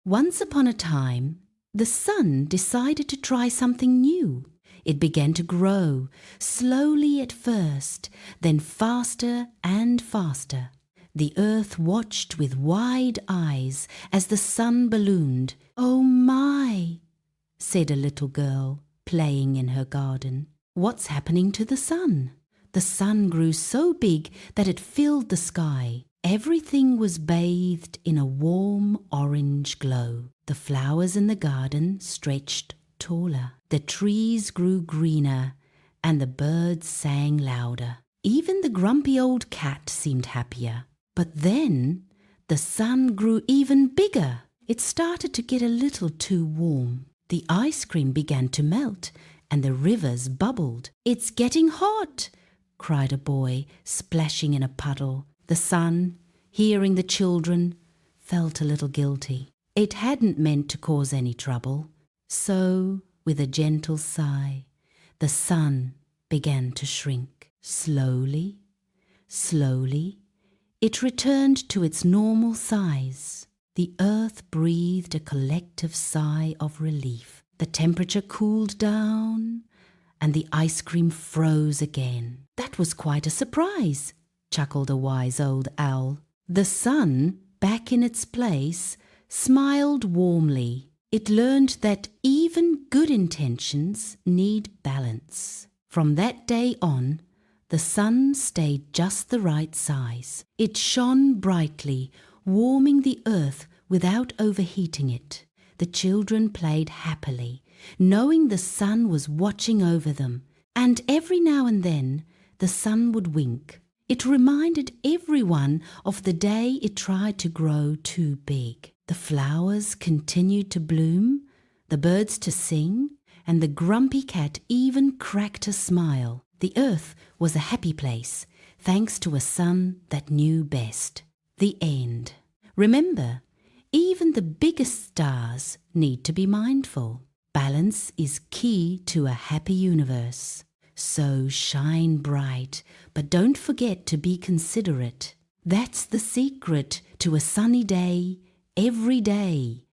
Once upon a time, the sun decided to try something new. It began to grow, slowly at first, then faster and faster. The earth watched with wide eyes as the sun ballooned. "Oh my," said a little girl, playing in her garden. "What's happening to the sun?" The sun grew so big that it filled the sky. Everything was bathed in a warm orange glow. The flowers in the garden stretched taller. The trees grew greener, and the birds sang louder. Even the grumpy old cat seemed happier. But then the sun grew even bigger. It started to get a little too warm. The ice cream began to melt, and the rivers bubbled. "It's getting hot," cried a boy, splashing in a puddle. The sun, hearing the children, felt a little guilty. It hadn't meant to cause any trouble. So, with a gentle sigh, the sun began to shrink. Slowly, slowly, it returned to its normal size. The earth breathed a collective sigh of relief. The temperature cooled down, and the ice cream froze again. "That was quite a surprise," chuckled a wise old owl. The sun, back in its place, smiled warmly. It learned that even good intentions need balance. From that day on, the sun stayed just the right size. It shone brightly, warming the earth without overheating it. The children played happily, knowing the sun was watching over them, and every now and then the sun would wink. It reminded everyone of the day it tried to grow too big. The flowers continued to bloom, the birds to sing, and the grumpy cat even cracked a smile. The earth was a happy place, thanks to a sun that knew best. The end. Remember, even the biggest stars need to be mindful. Balance is key to a happy universe. So shine bright, but don't forget to be considerate. That's the secret to a sunny day every day.